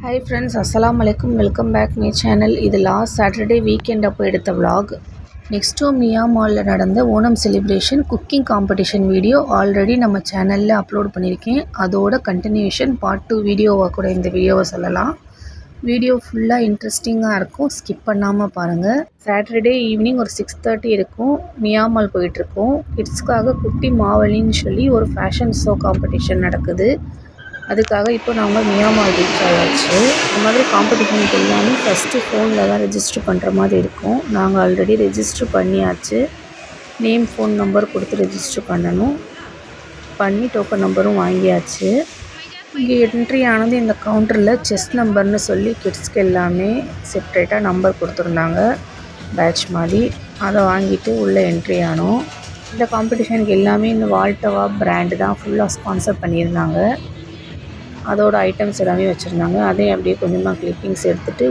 Hi friends, Assalamu alaikum. Welcome back my channel. இது last Saturday weekend அப்போ எடுத்த vlog. Next to Mia Mall நடந்த Onam celebration cooking competition video already நம்ம சேனலில் upload பண்ணியிருக்கேன். அதோட கண்டினியூஷன் பார்ட் 2 வீடியோவாக கூட இந்த வீடியோவை சொல்லலாம். வீடியோ ஃபுல்லாக இன்ட்ரெஸ்டிங்காக இருக்கும், ஸ்கிப் பண்ணாமல் பாருங்கள். சாட்டர்டே ஈவினிங் ஒரு 6:30 இருக்கும், மியா மால் போயிட்டுருக்கோம். கிட்ஸ்க்காக குட்டி மாவலின்னு சொல்லி ஒரு ஃபேஷன் ஷோ காம்படிஷன் நடக்குது. அதுக்காக இப்போ நாங்கள் மியா மால் ரீச் ஆயாச்சு. இந்த மாதிரி காம்படிஷனுக்கு எல்லாமே ஃபஸ்ட்டு ஃபோனில் தான் ரெஜிஸ்டர் பண்ணுற மாதிரி இருக்கும். நாங்கள் ஆல்ரெடி ரெஜிஸ்டர் பண்ணியாச்சு. நேம், ஃபோன் நம்பர் கொடுத்து ரெஜிஸ்டர் பண்ணி டோக்கன் நம்பரும் வாங்கியாச்சு. இங்கே என்ட்ரி ஆனது இந்த கவுண்டரில் செஸ் நம்பர்னு சொல்லி கிட்ஸ்க்கு எல்லாமே செப்ரேட்டாக நம்பர் கொடுத்துருந்தாங்க, பேட்ச் மாதிரி. அதை வாங்கிட்டு உள்ளே என்ட்ரி ஆனோம். இந்த காம்படிஷனுக்கு எல்லாமே இந்த வால்டவா பிராண்டு தான் ஃபுல்லாக ஸ்பான்சர் பண்ணியிருந்தாங்க. அதோட ஐட்டம்ஸ் எல்லாமே வச்சுருந்தாங்க. அதே அப்படியே கொஞ்சமாக கிளிப்பிங்ஸ் எடுத்துகிட்டு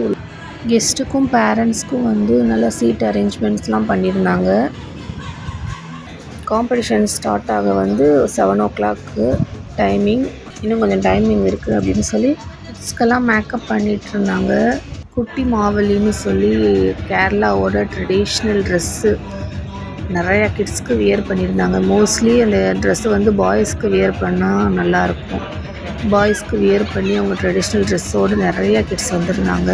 கெஸ்ட்டுக்கும் பேரண்ட்ஸ்க்கும் நல்லா சீட் அரேஞ்ச்மெண்ட்ஸ்லாம் பண்ணியிருந்தாங்க. காம்படிஷன் ஸ்டார்ட் ஆக 7 o'clock டைமிங். இன்னும் கொஞ்சம் டைமிங் இருக்குது அப்படின்னு சொல்லி கிட்ஸ்க்கெல்லாம் மேக்கப் பண்ணிகிட்டு இருந்தாங்க. குட்டி மாவலின்னு சொல்லி கேரளாவோட ட்ரெடிஷ்னல் ட்ரெஸ்ஸு நிறையா கிட்ஸ்க்கு வியர் பண்ணியிருந்தாங்க. மோஸ்ட்லி அந்த ட்ரெஸ்ஸு பாய்ஸ்க்கு வியர் பண்ணால் நல்லாயிருக்கும். பாய்ஸ்க்கு வியர் பண்ணி அவங்க ட்ரெடிஷ்னல் ட்ரெஸ்ஸோடு நிறையா கிட்ஸ் வந்திருந்தாங்க.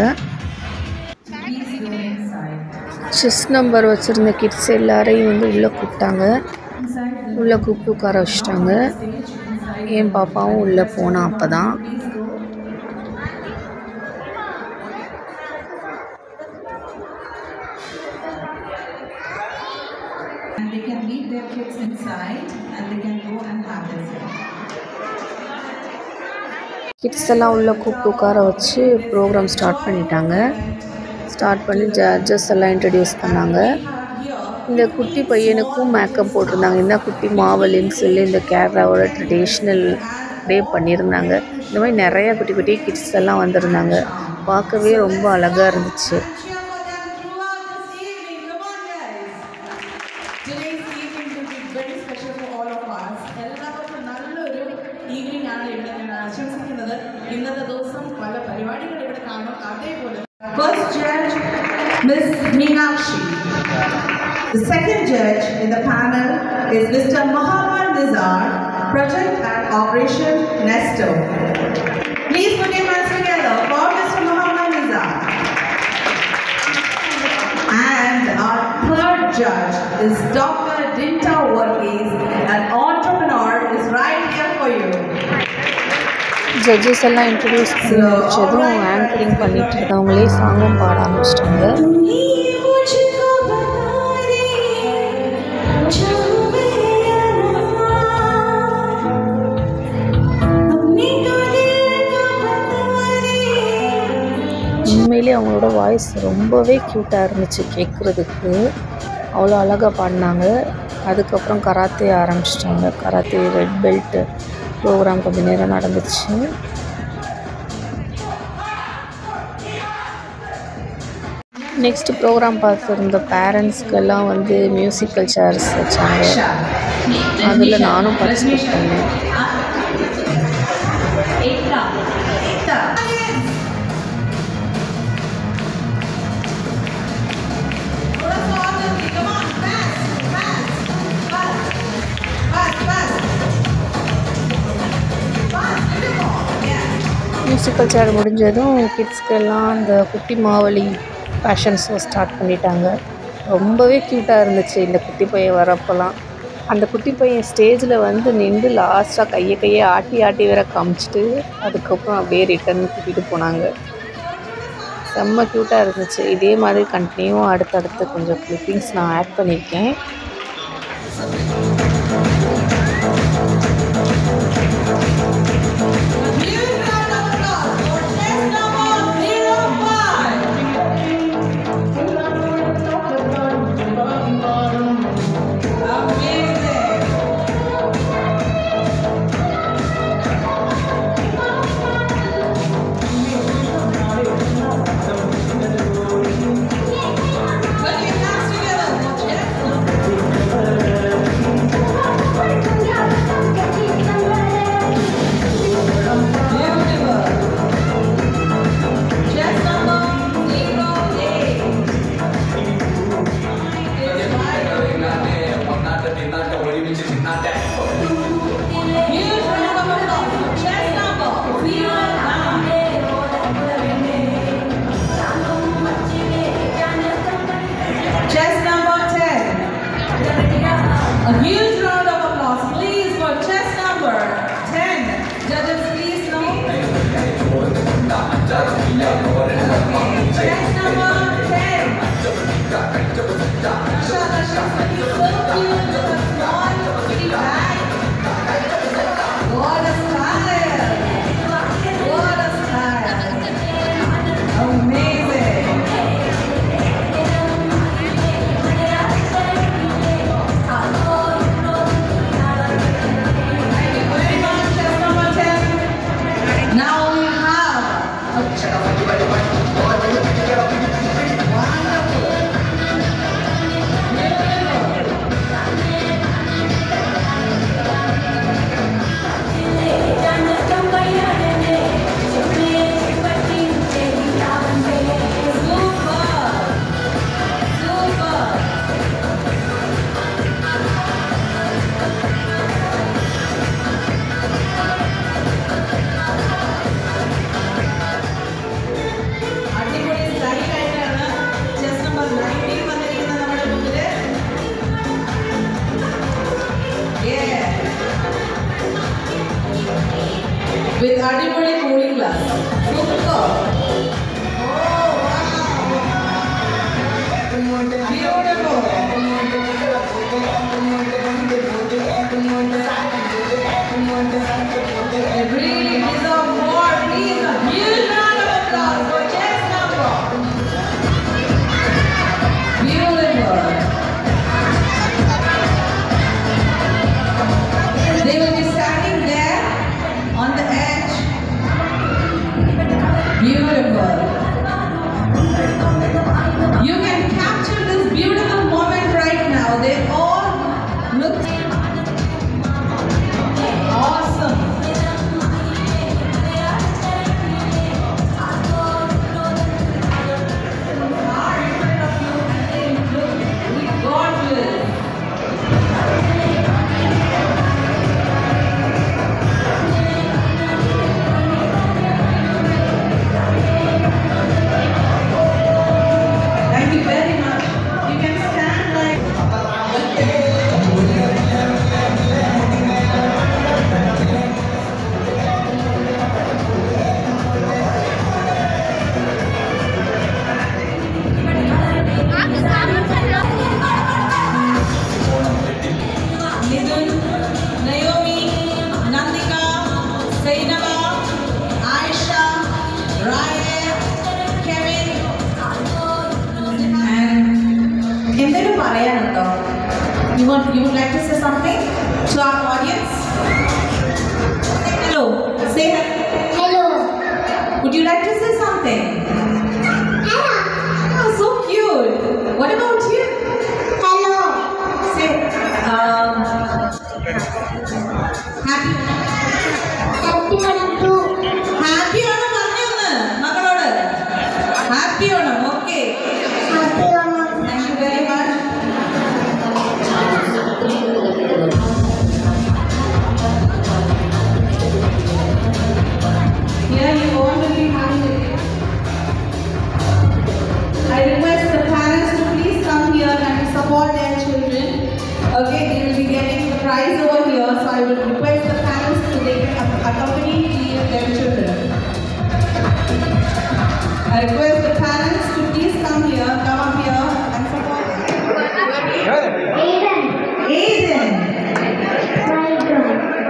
செஸ் நம்பர் வச்சுருந்த கிட்ஸ் எல்லாரையும் உள்ளே கூப்பிட்டாங்க. உள்ளே கூப்பிட்டு உட்கார வச்சுட்டாங்க. என் பாப்பாவும் உள்ளே போனான். அப்போ தான் கிட்ஸ் எல்லாம் உள்ளே கூப்பிட்டு உட்கார வச்சு ப்ரோக்ராம் ஸ்டார்ட் பண்ணிட்டாங்க. ஸ்டார்ட் பண்ணி ஜட்ஜஸ் எல்லாம் இன்ட்ரடியூஸ் பண்ணாங்க. இந்த குட்டி பையனுக்கும் மேக்கப் போட்டிருந்தாங்க. இந்த குட்டி மாவலின்னு சொல்லி இந்த கேரளாவோட ட்ரெடிஷ்னல் டே பண்ணியிருந்தாங்க. இந்த மாதிரி நிறையா குட்டி குட்டி கிட்ஸ் எல்லாம் வந்திருந்தாங்க. பார்க்கவே ரொம்ப அழகாக இருந்துச்சு. First judge, Ms. Meenakshi. The second judge in the panel is Mr. Muhammad Nizar, Project and Operation Nesto. Please put your hands together for Mr. Muhammad Nizar. And our third judge is Dr. Dinta Warkis, an entrepreneur, is right here for you. Judges எல்லாம் introduce பண்ணி முடிச்சதும் anchoring பண்ணிட்டு இருந்தவங்களே சாங்கும் பாட ஆரம்பிச்சிட்டாங்க. உண்மையிலே அவங்களோட voice ரொம்பவே க்யூட்டாக இருந்துச்சு கேட்குறதுக்கு. அவ்வளோ அழகாக பாடினாங்க. அதுக்கப்புறம் கராத்தே ஆரம்பிச்சிட்டாங்க. கராத்தே ரெட் பெல்ட்டு ப்ரோக்ராம் கொஞ்சம் நேரம் நடந்துச்சு. நெக்ஸ்ட் ப்ரோக்ராம் பார்த்துருந்த பேரண்ட்ஸ்க்கெல்லாம் மியூசிக்கல் சேர்ஸ் வச்சாங்க. அதில் நானும் பார்ட்டிசிபேட் பண்ணேன். மியூசிக்கல் சேர் முடிஞ்சதும் கிட்ஸ்க்கெல்லாம் அந்த குட்டி மாவலி ஃபேஷன் ஷோ ஸ்டார்ட் பண்ணிட்டாங்க. ரொம்பவே க்யூட்டாக இருந்துச்சு இந்த குட்டி பையன் வரப்போலாம். அந்த குட்டி பையன் ஸ்டேஜில் நின்று லாஸ்ட்டாக கையை ஆட்டி வேற காமிச்சிட்டு அதுக்கப்புறம் அப்படியே ரிட்டர்ன் கூட்டிகிட்டு போனாங்க. செம்ம க்யூட்டாக இருந்துச்சு. இதே மாதிரி கண்டினியூவாக அடுத்தடுத்து கொஞ்சம் கிளிப்பிங்ஸ் நான் ஆட் பண்ணியிருக்கேன். Beautiful. You can capture this beautiful moment right now. They all look awesome. Gorgeous. Thank you very much. You can stand like. Nidun, Naomi, Nandika, Zainaba, Aisha, Ryan, Kevin, and എന്തെങ്കിലും പറയാനുണ്ടോ? You would like to say something to our audience? Hello. Say hello. Would you like to say something? Oh, so cute. What about you? Hello. Say happy. Happy Onam too. Happy Onam പറഞ്ഞൊന്ന് മകളോട്. Happy Onam. Okay. Happy Onam. Thank you very much. Here you all will be having it. I request the parents to please come here and support their children. Okay, they will be getting the prize over here, so I will request the parents to they can accompany their children. I request the parents to please come up here and support them. Aiden.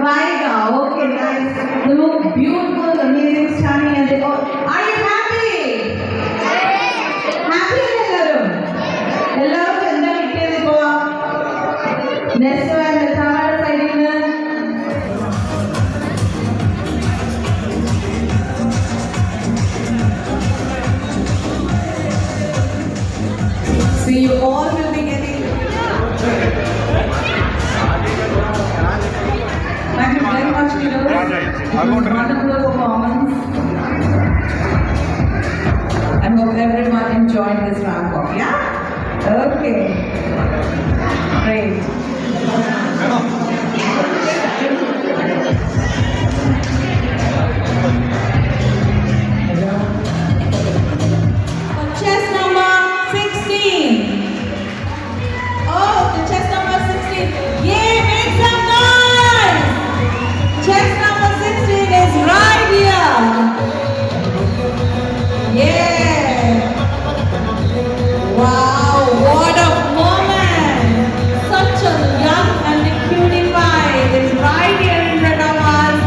Vaiga. Okay, nice. They look beautiful, amazing, stunning, and they all. Are you happy? Happy എല്ലാവരും? എല്ലാവർക്കും എന്താ കിട്ടിയത് ഇപ്പോ? Next one താഴെ സൈഡിൽ നിന്ന്. So you all will be getting. Thank you very much, kiddos. Wonderful performance. I hope everyone enjoyed this ramp walk. Yeah? Okay. Great. Chest number 16. Oh, the chest number 16. Yay, make some noise! Chest number 16 is right here. Yeah. Wow, what a moment. Such a young and cutie pie is right here in front of us.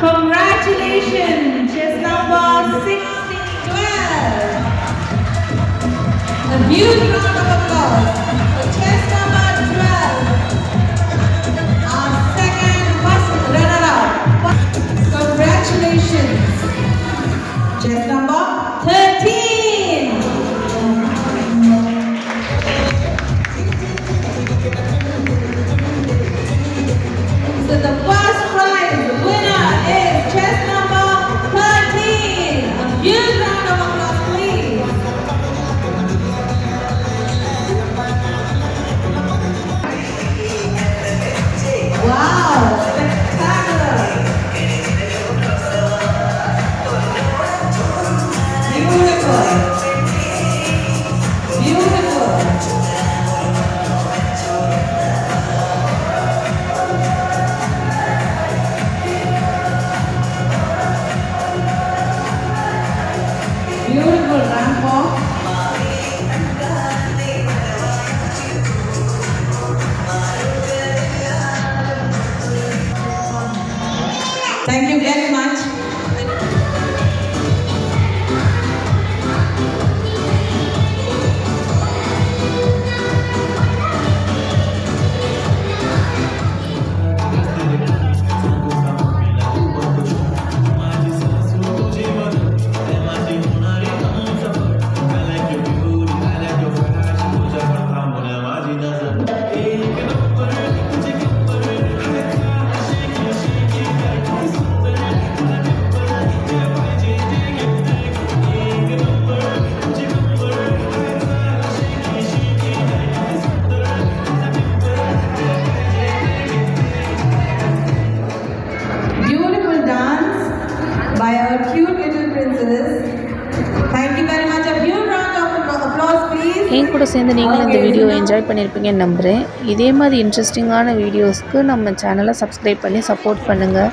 Congratulations, chest number 16, 12. A huge round of applause for chest number 12. Our second first runner-up. Congratulations. Chest number 13. So the first prize winner is chest number 13. A huge round of applause, please. Wow, spectacular. Beautiful. Beautiful. Beautiful ramp walk. Thank you very much. என் கூட சேர்ந்து நீங்களும் இந்த video enjoy பண்ணியிருப்பீங்கன்னு நம்புகிறேன். இதே மாதிரி இன்ட்ரெஸ்டிங்கான வீடியோஸ்க்கு நம்ம சேனலை சப்ஸ்கிரைப் பண்ணி சப்போர்ட் பண்ணுங்கள்.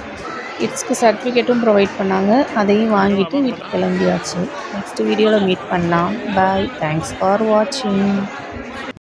கிட்ஸ்க்கு சர்டிஃபிகேட்டும் ப்ரொவைட் பண்ணாங்க. அதையும் வாங்கிட்டு வீட்டுக்கு கிளம்பியாச்சு. நெக்ஸ்ட் வீடியோவில் மீட் பண்ணலாம். பாய். தேங்க்ஸ் ஃபார் வாட்சிங்.